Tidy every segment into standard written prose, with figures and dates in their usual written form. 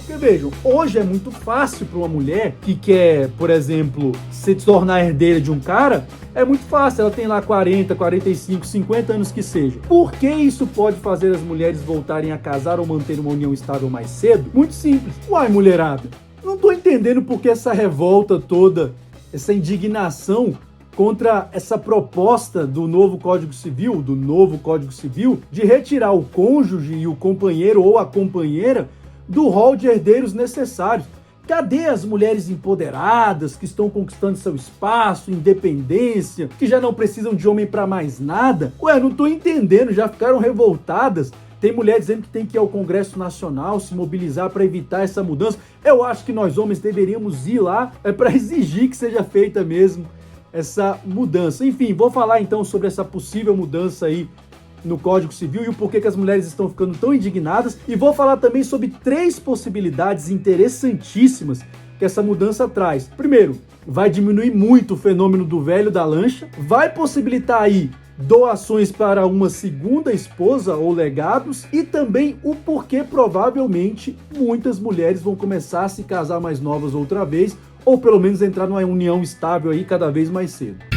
Porque vejam, hoje é muito fácil para uma mulher que quer, por exemplo, se tornar herdeira de um cara, é muito fácil, ela tem lá 40, 45, 50 anos que seja. Por que isso pode fazer as mulheres voltarem a casar ou manter uma união estável mais cedo? Muito simples. Uai, mulherada, não tô entendendo por que essa revolta toda, essa indignação contra essa proposta do novo Código Civil, de retirar o cônjuge e o companheiro ou a companheira do rol de herdeiros necessários. Cadê as mulheres empoderadas que estão conquistando seu espaço, independência, que já não precisam de homem para mais nada? Ué, não tô entendendo, já ficaram revoltadas. Tem mulher dizendo que tem que ir ao Congresso Nacional, se mobilizar para evitar essa mudança. Eu acho que nós homens deveríamos ir lá para exigir que seja feita mesmo essa mudança. Enfim, vou falar então sobre essa possível mudança aí no Código Civil e o porquê que as mulheres estão ficando tão indignadas, e vou falar também sobre 3 possibilidades interessantíssimas que essa mudança traz. Primeiro, vai diminuir muito o fenômeno do velho da lancha, vai possibilitar aí doações para uma segunda esposa ou legados, e também o porquê provavelmente muitas mulheres vão começar a se casar mais novas outra vez, ou pelo menos entrar numa união estável aí cada vez mais cedo.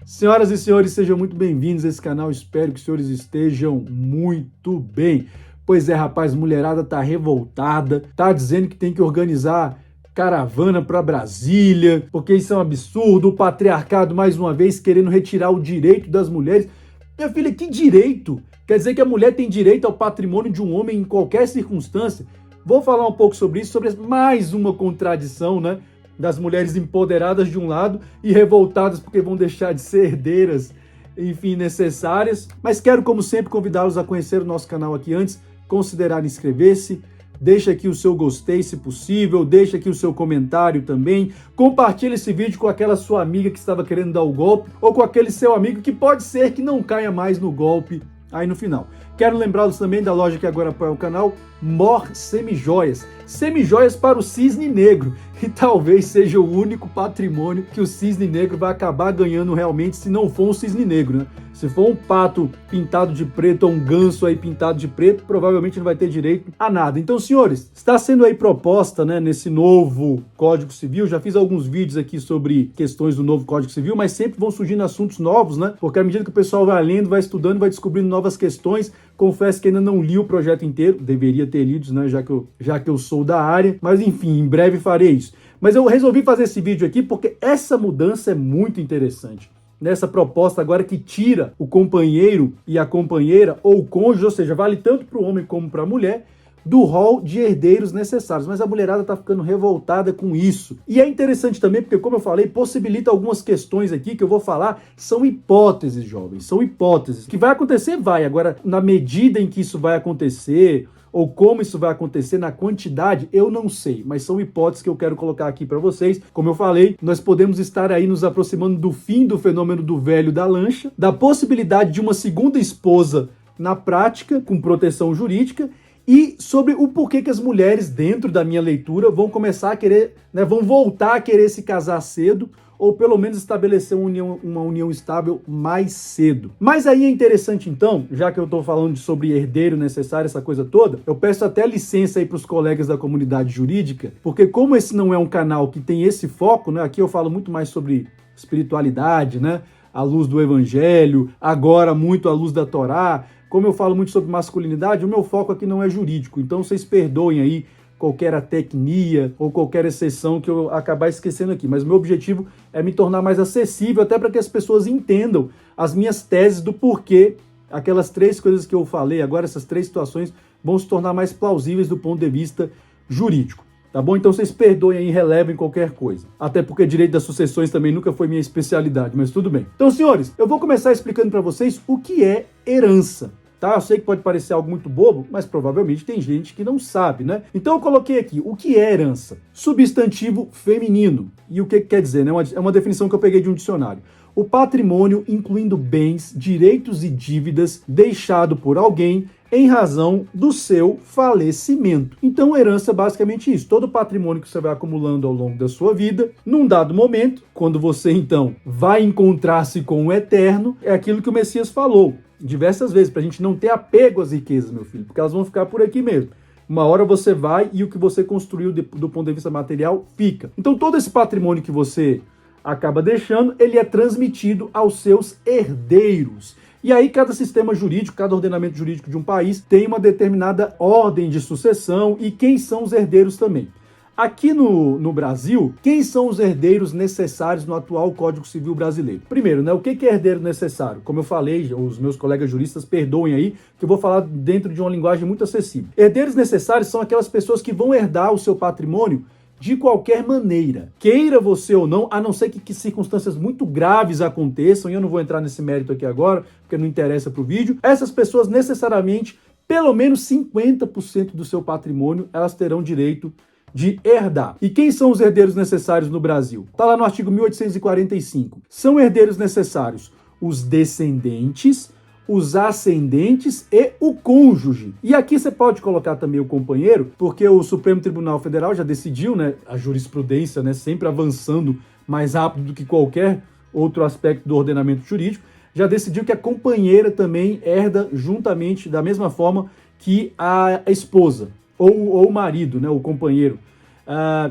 Senhoras e senhores, sejam muito bem-vindos a esse canal, espero que os senhores estejam muito bem. Pois é, rapaz, mulherada tá revoltada, tá dizendo que tem que organizar caravana para Brasília, porque isso é um absurdo, o patriarcado mais uma vez querendo retirar o direito das mulheres. Minha filha, que direito? Quer dizer que a mulher tem direito ao patrimônio de um homem em qualquer circunstância? Vou falar um pouco sobre isso, sobre mais uma contradição, né? Das mulheres empoderadas de um lado e revoltadas porque vão deixar de ser herdeiras, enfim, necessárias. Mas quero, como sempre, convidá-los a conhecer o nosso canal aqui antes, considerar inscrever-se, deixa aqui o seu gostei, se possível, deixa aqui o seu comentário também, compartilha esse vídeo com aquela sua amiga que estava querendo dar o golpe, ou com aquele seu amigo que pode ser que não caia mais no golpe aí no final. Quero lembrá-los também da loja que agora apoia o canal, Mor Semijoias. Semijoias para o cisne negro. E talvez seja o único patrimônio que o cisne negro vai acabar ganhando realmente, se não for um cisne negro, né? Se for um pato pintado de preto ou um ganso aí pintado de preto, provavelmente não vai ter direito a nada. Então, senhores, está sendo aí proposta, né, nesse novo Código Civil. Já fiz alguns vídeos aqui sobre questões do novo Código Civil, mas sempre vão surgindo assuntos novos, né? Porque à medida que o pessoal vai lendo, vai estudando, vai descobrindo novas questões. Confesso que ainda não li o projeto inteiro, deveria ter lido, né, já que eu sou da área, mas enfim, em breve farei isso. Mas eu resolvi fazer esse vídeo aqui porque essa mudança é muito interessante. Nessa proposta agora que tira o companheiro e a companheira, ou o cônjuge, ou seja, vale tanto para o homem como para a mulher, do rol de herdeiros necessários. Mas a mulherada está ficando revoltada com isso. E é interessante também porque, como eu falei, possibilita algumas questões aqui que eu vou falar, são hipóteses, jovens, são hipóteses. Que vai acontecer, vai. Agora, na medida em que isso vai acontecer, ou como isso vai acontecer, na quantidade, eu não sei, mas são hipóteses que eu quero colocar aqui para vocês. Como eu falei, nós podemos estar aí nos aproximando do fim do fenômeno do velho da lancha, da possibilidade de uma segunda esposa na prática, com proteção jurídica, e sobre o porquê que as mulheres, dentro da minha leitura, vão começar a querer, né, vão voltar a querer se casar cedo, ou pelo menos estabelecer uma união estável mais cedo. Mas aí é interessante então, já que eu estou falando sobre herdeiro necessário, essa coisa toda, eu peço até licença aí para os colegas da comunidade jurídica, porque como esse não é um canal que tem esse foco, né, aqui eu falo muito mais sobre espiritualidade, né, à luz do evangelho, agora muito à luz da Torá, como eu falo muito sobre masculinidade, o meu foco aqui não é jurídico, então vocês perdoem aí qualquer atecnia ou qualquer exceção que eu acabar esquecendo aqui. Mas o meu objetivo é me tornar mais acessível, até para que as pessoas entendam as minhas teses do porquê aquelas 3 coisas que eu falei agora, essas 3 situações, vão se tornar mais plausíveis do ponto de vista jurídico. Tá bom? Então vocês perdoem aí e relevem qualquer coisa. Até porque direito das sucessões também nunca foi minha especialidade, mas tudo bem. Então, senhores, eu vou começar explicando para vocês o que é herança. Tá? Eu sei que pode parecer algo muito bobo, mas provavelmente tem gente que não sabe, né? Então eu coloquei aqui, o que é herança? Substantivo feminino. E o que quer dizer, né? É uma definição que eu peguei de um dicionário. O patrimônio incluindo bens, direitos e dívidas deixado por alguém em razão do seu falecimento. Então, herança é basicamente isso. Todo o patrimônio que você vai acumulando ao longo da sua vida, num dado momento, quando você, então, vai encontrar-se com o eterno, é aquilo que o Messias falou. diversas vezes, para a gente não ter apego às riquezas, meu filho, porque elas vão ficar por aqui mesmo. Uma hora você vai e o que você construiu do ponto de vista material fica. Então todo esse patrimônio que você acaba deixando, ele é transmitido aos seus herdeiros. E aí cada sistema jurídico, cada ordenamento jurídico de um país tem uma determinada ordem de sucessão e quem são os herdeiros também. Aqui no Brasil, quem são os herdeiros necessários no atual Código Civil brasileiro? Primeiro, né, o que é herdeiro necessário? Como eu falei, os meus colegas juristas perdoem aí, que eu vou falar dentro de uma linguagem muito acessível. Herdeiros necessários são aquelas pessoas que vão herdar o seu patrimônio de qualquer maneira. Queira você ou não, a não ser que circunstâncias muito graves aconteçam, e eu não vou entrar nesse mérito aqui agora, porque não interessa para o vídeo, essas pessoas necessariamente, pelo menos 50% do seu patrimônio, elas terão direito de herdar. E quem são os herdeiros necessários no Brasil? Está lá no artigo 1845. São herdeiros necessários os descendentes, os ascendentes e o cônjuge. E aqui você pode colocar também o companheiro, porque o Supremo Tribunal Federal já decidiu, né, a jurisprudência, né, sempre avançando mais rápido do que qualquer outro aspecto do ordenamento jurídico, já decidiu que a companheira também herda juntamente da mesma forma que a esposa. Ou o marido, né, o companheiro.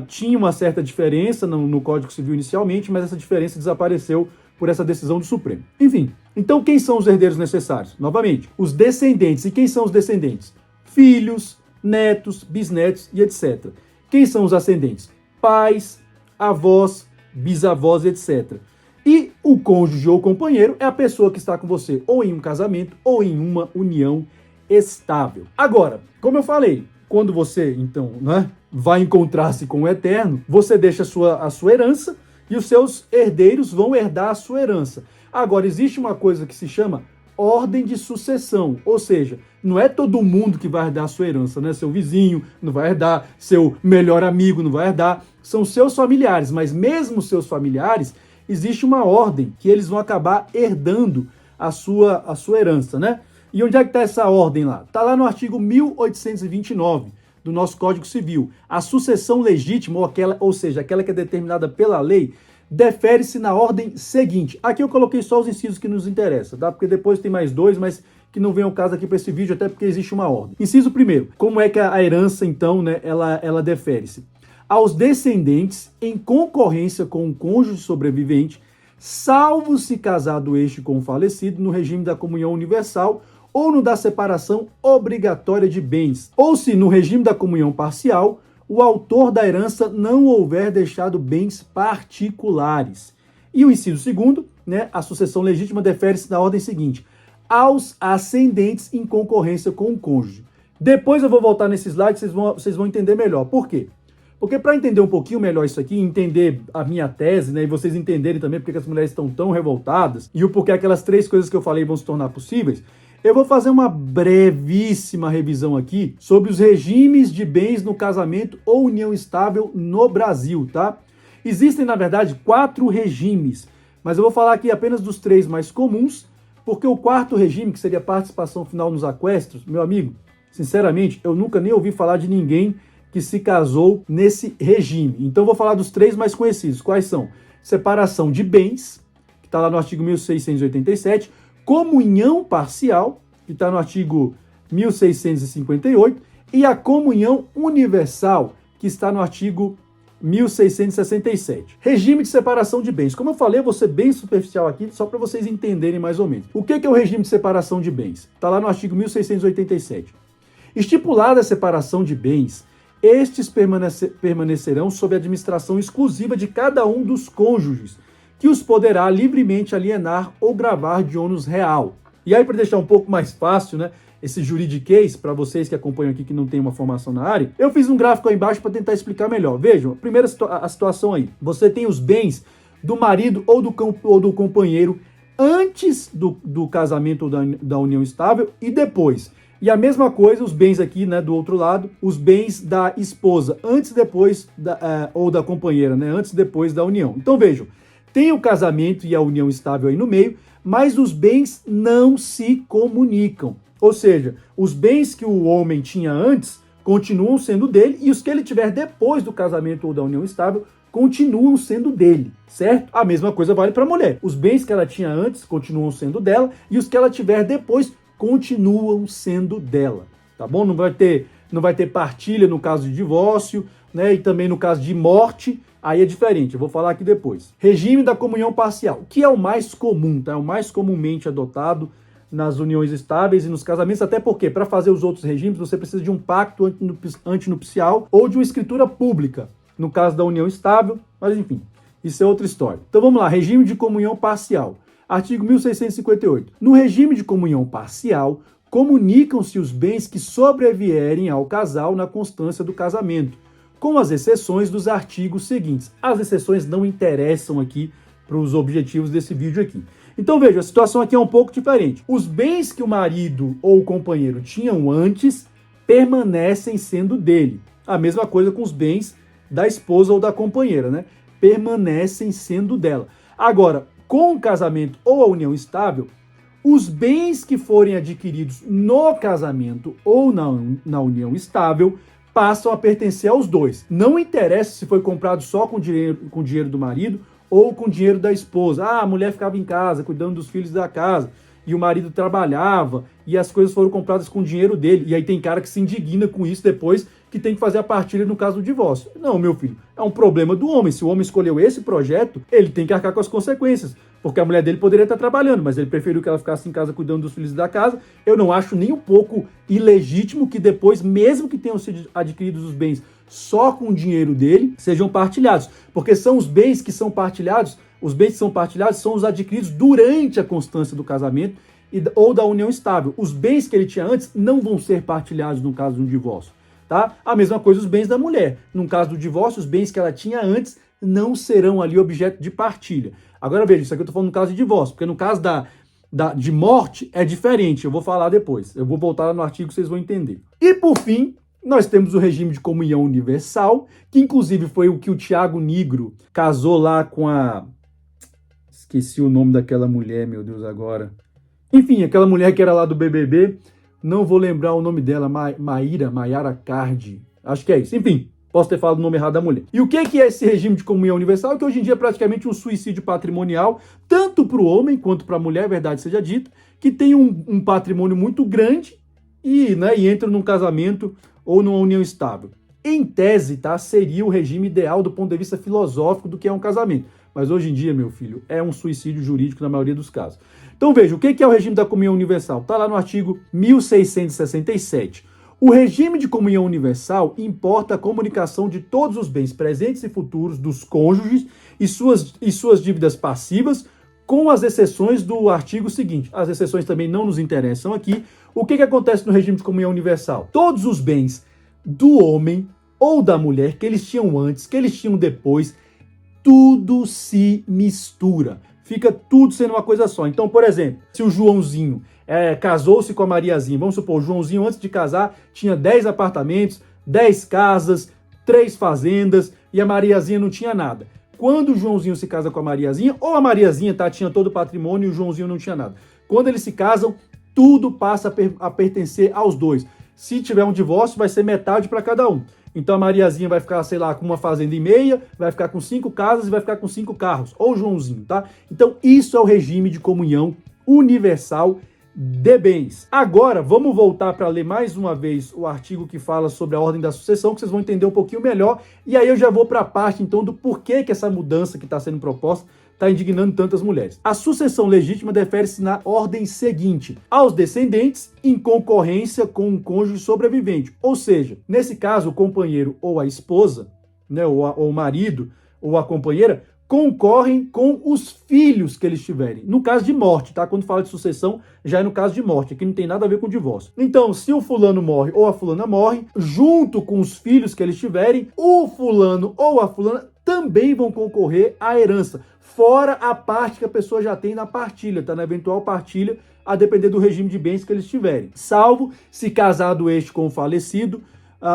Tinha uma certa diferença no Código Civil inicialmente, mas essa diferença desapareceu por essa decisão do Supremo. Enfim, então quem são os herdeiros necessários? Novamente, os descendentes. E quem são os descendentes? Filhos, netos, bisnetos e etc. Quem são os ascendentes? Pais, avós, bisavós, etc. E o cônjuge ou companheiro é a pessoa que está com você ou em um casamento ou em uma união estável. Agora, como eu falei, quando você, então, né, vai encontrar-se com o Eterno, você deixa a sua herança e os seus herdeiros vão herdar a sua herança. Agora, existe uma coisa que se chama ordem de sucessão, ou seja, não é todo mundo que vai herdar a sua herança, né? Seu vizinho não vai herdar, seu melhor amigo não vai herdar, são seus familiares, mas mesmo seus familiares, existe uma ordem que eles vão acabar herdando a sua herança, né? E onde é que está essa ordem lá? Está lá no artigo 1829 do nosso Código Civil. A sucessão legítima, ou seja, aquela que é determinada pela lei, defere-se na ordem seguinte. Aqui eu coloquei só os incisos que nos interessam, tá? Porque depois tem mais dois, mas que não vem ao caso aqui para esse vídeo, até porque existe uma ordem. Inciso primeiro, como é que a herança, então, né, ela defere-se? Aos descendentes, em concorrência com o cônjuge sobrevivente, salvo se casado este com o falecido, no regime da comunhão universal, ou no da separação obrigatória de bens, ou se no regime da comunhão parcial, o autor da herança não houver deixado bens particulares. E o inciso segundo, né, a sucessão legítima defere-se na ordem seguinte, aos ascendentes em concorrência com o cônjuge. Depois eu vou voltar nesse slide, vocês vão entender melhor. Por quê? Porque para entender um pouquinho melhor isso aqui, entender a minha tese, né, e vocês entenderem também porque as mulheres estão tão revoltadas, e o porquê aquelas três coisas que eu falei vão se tornar possíveis, eu vou fazer uma brevíssima revisão aqui sobre os regimes de bens no casamento ou união estável no Brasil, tá? Existem, na verdade, 4 regimes, mas eu vou falar aqui apenas dos 3 mais comuns, porque o 4º regime, que seria a participação final nos aquestos, meu amigo, sinceramente, eu nunca nem ouvi falar de ninguém que se casou nesse regime. Então, eu vou falar dos 3 mais conhecidos. Quais são? Separação de bens, que está lá no artigo 1687, comunhão parcial, que está no artigo 1658, e a comunhão universal, que está no artigo 1667. Regime de separação de bens. Como eu falei, eu vou ser bem superficial aqui, só para vocês entenderem mais ou menos. O que é o regime de separação de bens? Está lá no artigo 1687. Estipulada a separação de bens, estes permanecerão sob a administração exclusiva de cada um dos cônjuges, que os poderá livremente alienar ou gravar de ônus real. E aí, para deixar um pouco mais fácil, né, esse juridiquês, para vocês que acompanham aqui que não tem uma formação na área, eu fiz um gráfico aí embaixo para tentar explicar melhor. Vejam, primeira a situação aí. Você tem os bens do marido ou do companheiro antes do casamento ou da união estável e depois. E a mesma coisa, os bens aqui, né, do outro lado, os bens da esposa antes e depois, ou da companheira, né, antes e depois da união. Então vejam, tem o casamento e a união estável aí no meio, mas os bens não se comunicam. Ou seja, os bens que o homem tinha antes continuam sendo dele e os que ele tiver depois do casamento ou da união estável continuam sendo dele, certo? A mesma coisa vale para a mulher. Os bens que ela tinha antes continuam sendo dela e os que ela tiver depois continuam sendo dela, tá bom? Não vai ter partilha no caso de divórcio, né? E também no caso de morte, aí é diferente, eu vou falar aqui depois. Regime da comunhão parcial, que é o mais comum, tá? É o mais comumente adotado nas uniões estáveis e nos casamentos, até porque para fazer os outros regimes você precisa de um pacto antinupcial ou de uma escritura pública, no caso da união estável, mas enfim, isso é outra história. Então vamos lá, regime de comunhão parcial. Artigo 1658. No regime de comunhão parcial, comunicam-se os bens que sobrevierem ao casal na constância do casamento, com as exceções dos artigos seguintes. As exceções não interessam aqui para os objetivos desse vídeo aqui. Então veja, a situação aqui é um pouco diferente. Os bens que o marido ou o companheiro tinham antes permanecem sendo dele. A mesma coisa com os bens da esposa ou da companheira, né? Permanecem sendo dela. Agora, com o casamento ou a união estável, os bens que forem adquiridos no casamento ou na união estável passam a pertencer aos dois. Não interessa se foi comprado só com dinheiro do marido ou com dinheiro da esposa. Ah, a mulher ficava em casa, cuidando dos filhos da casa, e o marido trabalhava, e as coisas foram compradas com o dinheiro dele. E aí tem cara que se indigna com isso depois, que tem que fazer a partilha no caso do divórcio. Não, meu filho, é um problema do homem. Se o homem escolheu esse projeto, ele tem que arcar com as consequências. Porque a mulher dele poderia estar trabalhando, mas ele preferiu que ela ficasse em casa cuidando dos filhos da casa. Eu não acho nem um pouco ilegítimo que depois, mesmo que tenham sido adquiridos os bens só com o dinheiro dele, sejam partilhados. Porque são os bens que são partilhados, os bens que são partilhados são os adquiridos durante a constância do casamento ou da união estável. Os bens que ele tinha antes não vão ser partilhados no caso de um divórcio, tá? A mesma coisa os bens da mulher. No caso do divórcio, os bens que ela tinha antes não serão ali objeto de partilha. Agora veja, isso aqui eu estou falando no caso de divórcio, porque no caso de morte é diferente, eu vou falar depois. Eu vou voltar lá no artigo, vocês vão entender. E por fim, nós temos o regime de comunhão universal, que inclusive foi o que o Tiago Nigro casou lá com a... Esqueci o nome daquela mulher, meu Deus, agora. Enfim, aquela mulher que era lá do BBB, não vou lembrar o nome dela, Mayara Cardi, acho que é isso. Enfim, posso ter falado o nome errado da mulher. E o que é esse regime de comunhão universal? Que hoje em dia é praticamente um suicídio patrimonial, tanto para o homem quanto para a mulher, verdade seja dita, que tem um patrimônio muito grande e entra num casamento ou numa união estável. Em tese, tá, seria o regime ideal do ponto de vista filosófico do que é um casamento. Mas hoje em dia, meu filho, é um suicídio jurídico na maioria dos casos. Então veja, o que é o regime da comunhão universal? Está lá no artigo 1667. O regime de comunhão universal importa a comunicação de todos os bens presentes e futuros dos cônjuges e suas dívidas passivas, com as exceções do artigo seguinte. As exceções também não nos interessam aqui. O que acontece no regime de comunhão universal? Todos os bens do homem ou da mulher que eles tinham antes, que eles tinham depois, tudo se mistura. Fica tudo sendo uma coisa só. Então, por exemplo, se o Joãozinho casou-se com a Mariazinha, vamos supor, o Joãozinho antes de casar tinha 10 apartamentos, 10 casas, 3 fazendas e a Mariazinha não tinha nada. Quando o Joãozinho se casa com a Mariazinha, ou a Mariazinha tinha todo o patrimônio e o Joãozinho não tinha nada. Quando eles se casam, tudo passa a pertencer aos dois. Se tiver um divórcio, vai ser metade para cada um. Então a Mariazinha vai ficar, sei lá, com uma fazenda e meia, vai ficar com 5 casas e vai ficar com 5 carros. Ou o Joãozinho, tá? Então isso é o regime de comunhão universal de bens. Agora, vamos voltar para ler mais uma vez o artigo que fala sobre a ordem da sucessão, que vocês vão entender um pouquinho melhor. E aí eu já vou para a parte, então, do porquê que essa mudança que está sendo proposta está indignando tantas mulheres. A sucessão legítima defere-se na ordem seguinte: aos descendentes, em concorrência com o cônjuge sobrevivente. Ou seja, nesse caso, o companheiro ou a esposa, né, ou o marido ou a companheira, concorrem com os filhos que eles tiverem. No caso de morte, tá? Quando fala de sucessão, já é no caso de morte. Aqui não tem nada a ver com divórcio. Então, se o fulano morre ou a fulana morre, junto com os filhos que eles tiverem, o fulano ou a fulana também vão concorrer à herança, fora a parte que a pessoa já tem na partilha, tá? Na eventual partilha, a depender do regime de bens que eles tiverem. Salvo se casado este com o falecido,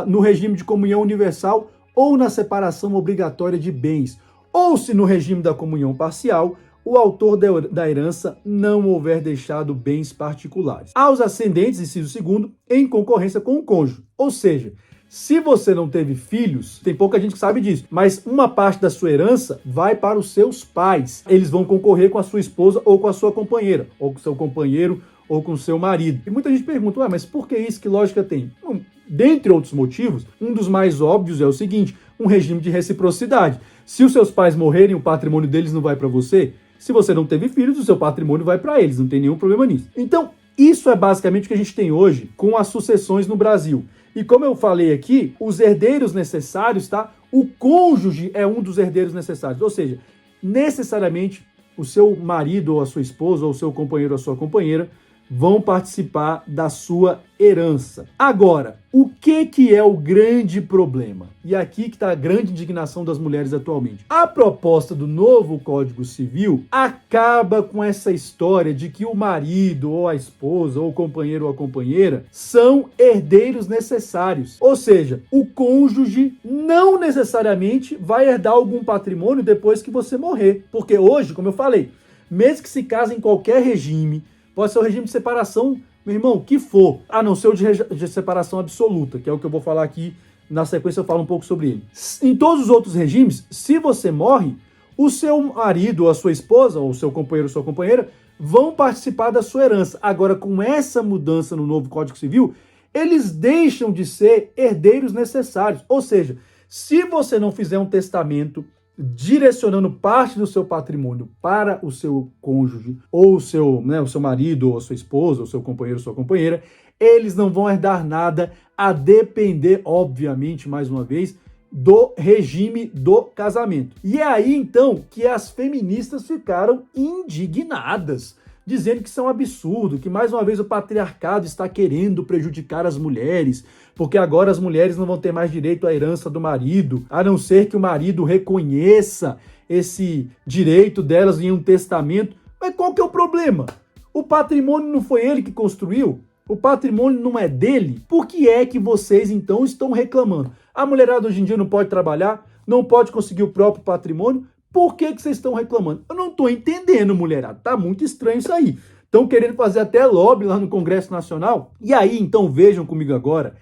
no regime de comunhão universal ou na separação obrigatória de bens, ou se no regime da comunhão parcial, o autor da herança não houver deixado bens particulares. Aos ascendentes, inciso 2º, em concorrência com o cônjuge. Ou seja, Se você não teve filhos, tem pouca gente que sabe disso, mas uma parte da sua herança vai para os seus pais. Eles vão concorrer com a sua esposa ou com a sua companheira, ou com o seu companheiro ou com o seu marido. E muita gente pergunta, ué, mas por que isso? Que lógica tem? Bom, dentre outros motivos, um dos mais óbvios é o seguinte, um regime de reciprocidade. Se os seus pais morrerem, o patrimônio deles não vai para você. Se você não teve filhos, o seu patrimônio vai para eles, não tem nenhum problema nisso. Então, isso é basicamente o que a gente tem hoje com as sucessões no Brasil. E como eu falei aqui, os herdeiros necessários, tá? O cônjuge é um dos herdeiros necessários. Ou seja, necessariamente o seu marido ou a sua esposa ou o seu companheiro ou a sua companheira vão participar da sua herança. Agora, o que é o grande problema? E aqui que está a grande indignação das mulheres atualmente. A proposta do novo Código Civil acaba com essa história de que o marido ou a esposa ou o companheiro ou a companheira são herdeiros necessários. Ou seja, o cônjuge não necessariamente vai herdar algum patrimônio depois que você morrer. Porque hoje, como eu falei, mesmo que se case em qualquer regime, pode ser o regime de separação, meu irmão, que for, a não ser o de separação absoluta, que é o que eu vou falar aqui, na sequência eu falo um pouco sobre ele. Em todos os outros regimes, se você morre, o seu marido ou a sua esposa, ou o seu companheiro ou sua companheira, vão participar da sua herança. Agora, com essa mudança no novo Código Civil, eles deixam de ser herdeiros necessários. Ou seja, se você não fizer um testamento direcionando parte do seu patrimônio para o seu cônjuge, ou o seu marido, ou a sua esposa, ou o seu companheiro, ou sua companheira, eles não vão herdar nada, a depender, obviamente, mais uma vez, do regime do casamento. E é aí, então, que as feministas ficaram indignadas, dizendo que isso é um absurdo, que mais uma vez o patriarcado está querendo prejudicar as mulheres, porque agora as mulheres não vão ter mais direito à herança do marido, a não ser que o marido reconheça esse direito delas em um testamento. Mas qual que é o problema? O patrimônio não foi ele que construiu? O patrimônio não é dele? Por que é que vocês, então, estão reclamando? A mulherada hoje em dia não pode trabalhar, não pode conseguir o próprio patrimônio? Por que vocês estão reclamando? Eu não estou entendendo, mulherada. Tá muito estranho isso aí. Estão querendo fazer até lobby lá no Congresso Nacional. E aí, então, vejam comigo agora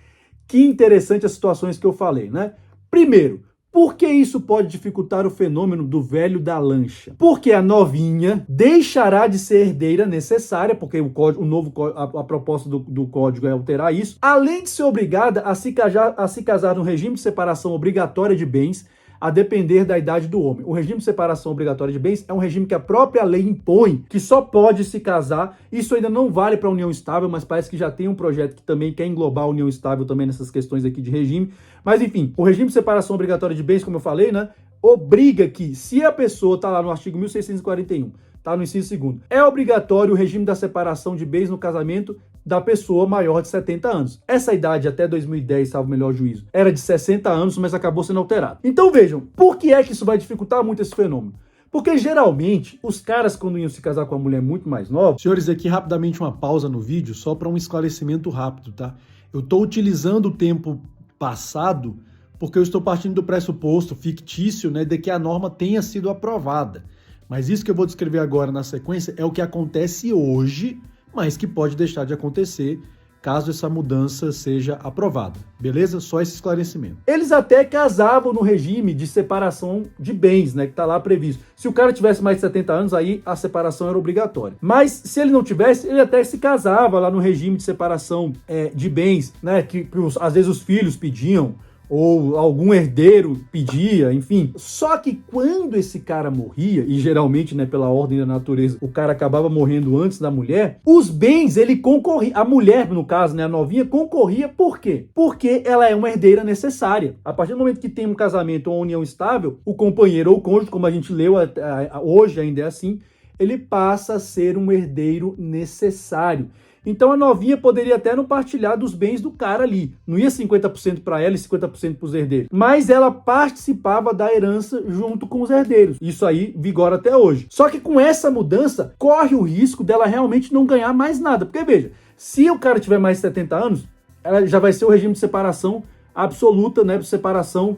que interessante as situações que eu falei, né? Primeiro, por que isso pode dificultar o fenômeno do velho da lancha? Porque a novinha deixará de ser herdeira necessária, porque a proposta do código é alterar isso, além de ser obrigada a se casar no regime de separação obrigatória de bens, a depender da idade do homem. O regime de separação obrigatória de bens é um regime que a própria lei impõe, que só pode se casar. Isso ainda não vale para a união estável, mas parece que já tem um projeto que também quer englobar a união estável também nessas questões aqui de regime. Mas enfim, o regime de separação obrigatória de bens, como eu falei, né, obriga que, se a pessoa está lá no artigo 1641, tá no inciso 2º, é obrigatório o regime da separação de bens no casamento da pessoa maior de 70 anos. Essa idade, até 2010, salvo o melhor juízo, era de 60 anos, mas acabou sendo alterada. Então vejam, por que é que isso vai dificultar muito esse fenômeno? Porque geralmente, os caras, quando iam se casar com uma mulher muito mais nova... Senhores, aqui rapidamente uma pausa no vídeo, só para um esclarecimento rápido, tá? Eu estou utilizando o tempo passado porque eu estou partindo do pressuposto fictício, né, de que a norma tenha sido aprovada. Mas isso que eu vou descrever agora na sequência é o que acontece hoje, mas que pode deixar de acontecer caso essa mudança seja aprovada. Beleza? Só esse esclarecimento. Eles até casavam no regime de separação de bens, né, que está lá previsto. Se o cara tivesse mais de 70 anos, aí a separação era obrigatória. Mas se ele não tivesse, ele até se casava lá no regime de separação de bens, né, que às vezes os filhos pediam, ou algum herdeiro pedia, enfim. Só que quando esse cara morria, e geralmente, né, pela ordem da natureza, o cara acabava morrendo antes da mulher, os bens, ele concorria, a mulher, no caso, né, a novinha, concorria por quê? Porque ela é uma herdeira necessária. A partir do momento que tem um casamento ou uma união estável, o companheiro ou o cônjuge, como a gente leu hoje ainda é assim, ele passa a ser um herdeiro necessário. Então a novinha poderia até não partilhar dos bens do cara ali. Não ia 50% para ela e 50% para os herdeiros. Mas ela participava da herança junto com os herdeiros. Isso aí vigora até hoje. Só que com essa mudança, corre o risco dela realmente não ganhar mais nada. Porque veja, se o cara tiver mais de 70 anos, ela já vai ser o regime de separação absoluta, né? Separação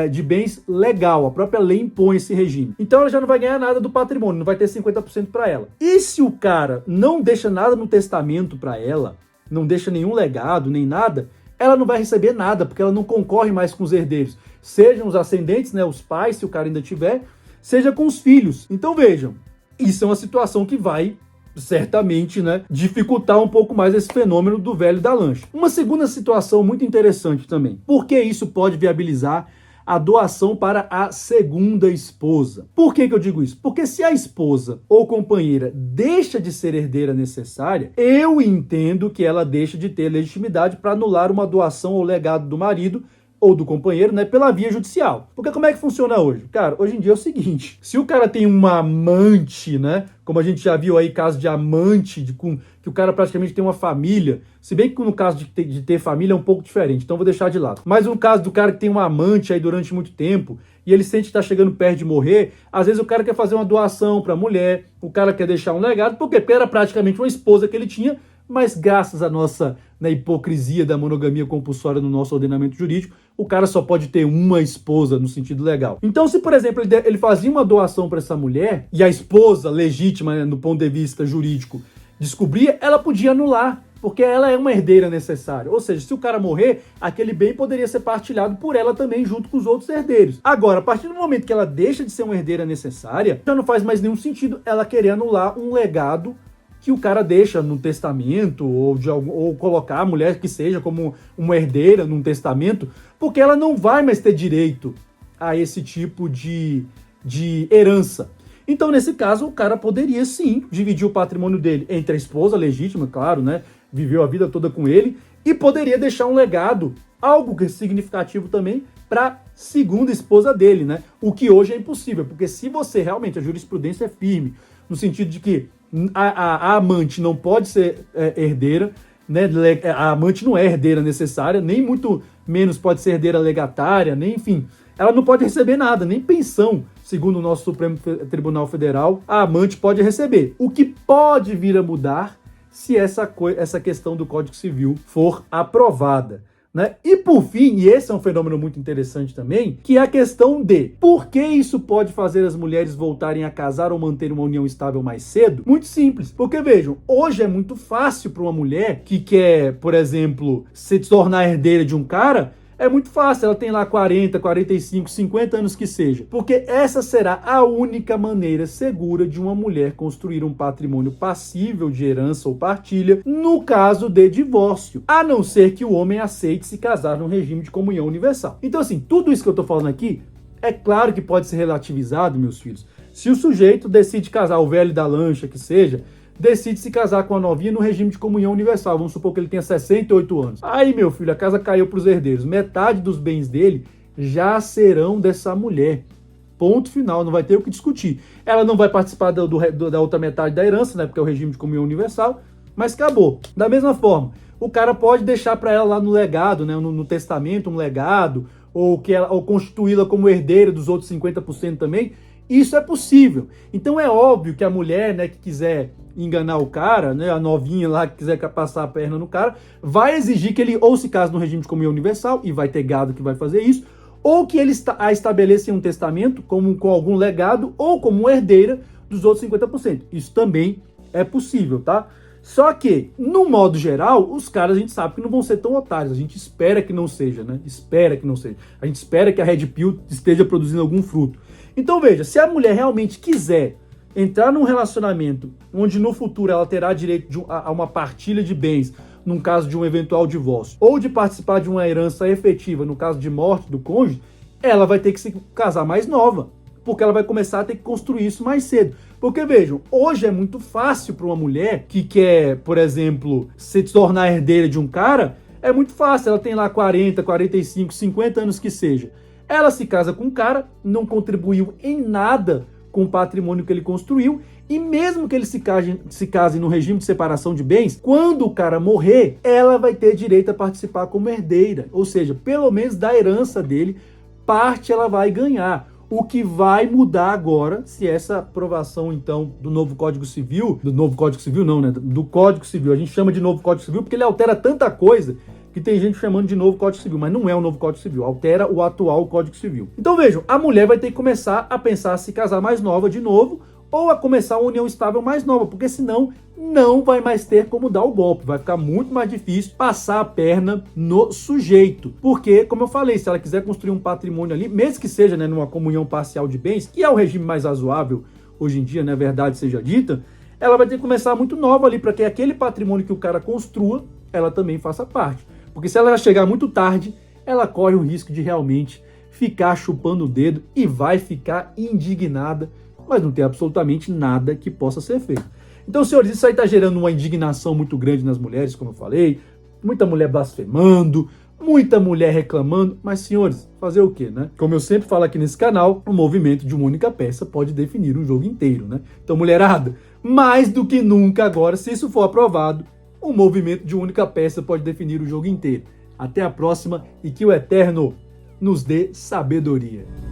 de bens legal. A própria lei impõe esse regime. Então ela já não vai ganhar nada do patrimônio, não vai ter 50% para ela. E se o cara não deixa nada no testamento para ela, não deixa nenhum legado, nem nada, ela não vai receber nada, porque ela não concorre mais com os herdeiros. Sejam os ascendentes, né, os pais, se o cara ainda tiver, seja com os filhos. Então vejam, isso é uma situação que vai certamente, né, dificultar um pouco mais esse fenômeno do velho da lancha. Uma segunda situação muito interessante também. Por que isso pode viabilizar a doação para a segunda esposa? Por que eu digo isso? Porque se a esposa ou companheira deixa de ser herdeira necessária, eu entendo que ela deixa de ter legitimidade para anular uma doação ou legado do marido ou do companheiro, né, pela via judicial. Porque como é que funciona hoje? Cara, hoje em dia é o seguinte, se o cara tem uma amante, né, como a gente já viu aí, caso de amante, que o cara praticamente tem uma família, se bem que no caso de ter família é um pouco diferente, então vou deixar de lado. Mas no caso do cara que tem uma amante aí durante muito tempo, e ele sente que está chegando perto de morrer, às vezes o cara quer fazer uma doação para a mulher, o cara quer deixar um legado, porque era praticamente uma esposa que ele tinha, mas graças à nossa, né, hipocrisia da monogamia compulsória no nosso ordenamento jurídico, o cara só pode ter uma esposa no sentido legal. Então, se, por exemplo, ele fazia uma doação para essa mulher, e a esposa legítima, né, no ponto de vista jurídico, descobria, ela podia anular, porque ela é uma herdeira necessária. Ou seja, se o cara morrer, aquele bem poderia ser partilhado por ela também, junto com os outros herdeiros. Agora, a partir do momento que ela deixa de ser uma herdeira necessária, já não faz mais nenhum sentido ela querer anular um legado que o cara deixa no testamento, ou colocar a mulher que seja como uma herdeira num testamento, porque ela não vai mais ter direito a esse tipo de herança. Então, nesse caso, o cara poderia sim dividir o patrimônio dele entre a esposa legítima, claro, né? Viveu a vida toda com ele, e poderia deixar um legado, algo que é significativo também, para a segunda esposa dele, né? O que hoje é impossível, porque se você realmente, a jurisprudência é firme, no sentido de que a amante não pode ser herdeira, né? A amante não é herdeira necessária, nem muito menos pode ser herdeira legatária, nem, enfim, ela não pode receber nada, nem pensão, segundo o nosso Supremo Tribunal Federal, a amante pode receber. O que pode vir a mudar se essa questão do Código Civil for aprovada, né? E por fim, e esse é um fenômeno muito interessante também, que é a questão de por que isso pode fazer as mulheres voltarem a casar ou manter uma união estável mais cedo? Muito simples, porque vejam, hoje é muito fácil para uma mulher que quer, por exemplo, se tornar herdeira de um cara, é muito fácil, ela tem lá 40, 45, 50 anos que seja, porque essa será a única maneira segura de uma mulher construir um patrimônio passível de herança ou partilha no caso de divórcio, a não ser que o homem aceite se casar num regime de comunhão universal. Então assim, tudo isso que eu tô falando aqui, é claro que pode ser relativizado, meus filhos. Se o sujeito decide casar, o velho da lancha que seja, decide se casar com a novinha no regime de comunhão universal. Vamos supor que ele tenha 68 anos. Aí, meu filho, a casa caiu para os herdeiros. Metade dos bens dele já serão dessa mulher. Ponto final, não vai ter o que discutir. Ela não vai participar da outra metade da herança, né? Porque é o regime de comunhão universal, mas acabou. Da mesma forma, o cara pode deixar para ela lá no legado, né? No testamento, um legado, ou constituí-la como herdeira dos outros 50% também. Isso é possível. Então é óbvio que a mulher, né, que quiser enganar o cara, né, a novinha lá que quiser passar a perna no cara, vai exigir que ele ou se case no regime de comunhão universal, e vai ter gado que vai fazer isso, ou que ele a estabeleça em um testamento com algum legado, ou como herdeira dos outros 50%. Isso também é possível, tá? Só que, no modo geral, os caras a gente sabe que não vão ser tão otários. A gente espera que não seja, né? Espera que não seja. A gente espera que a Red Pill esteja produzindo algum fruto. Então veja, se a mulher realmente quiser entrar num relacionamento onde no futuro ela terá direito a uma partilha de bens, num caso de um eventual divórcio, ou de participar de uma herança efetiva, no caso de morte do cônjuge, ela vai ter que se casar mais nova, porque ela vai começar a ter que construir isso mais cedo. Porque vejam, hoje é muito fácil para uma mulher que quer, por exemplo, se tornar herdeira de um cara, é muito fácil, ela tem lá 40, 45, 50 anos que seja. Ela se casa com um cara, não contribuiu em nada com o patrimônio que ele construiu, e mesmo que ele se case no regime de separação de bens, quando o cara morrer, ela vai ter direito a participar como herdeira, ou seja, pelo menos da herança dele, parte ela vai ganhar. O que vai mudar agora, se essa aprovação, então, do novo Código Civil, do Código Civil, a gente chama de novo Código Civil porque ele altera tanta coisa que tem gente chamando de novo Código Civil, mas não é o novo Código Civil, altera o atual Código Civil. Então vejam, a mulher vai ter que começar a pensar se casar mais nova de novo, ou a começar uma união estável mais nova, porque senão não vai mais ter como dar o golpe, vai ficar muito mais difícil passar a perna no sujeito, porque, como eu falei, se ela quiser construir um patrimônio ali, mesmo que seja, né, numa comunhão parcial de bens, que é o regime mais razoável hoje em dia, né, verdade seja dita, ela vai ter que começar muito nova ali, para que aquele patrimônio que o cara construa, ela também faça parte, porque se ela já chegar muito tarde, ela corre o risco de realmente ficar chupando o dedo e vai ficar indignada, mas não tem absolutamente nada que possa ser feito. Então, senhores, isso aí está gerando uma indignação muito grande nas mulheres, como eu falei, muita mulher blasfemando, muita mulher reclamando, mas, senhores, fazer o quê, né? Como eu sempre falo aqui nesse canal, o movimento de uma única peça pode definir um jogo inteiro, né? Então, mulherada, mais do que nunca agora, se isso for aprovado, o movimento de uma única peça pode definir o jogo inteiro. Até a próxima e que o Eterno nos dê sabedoria.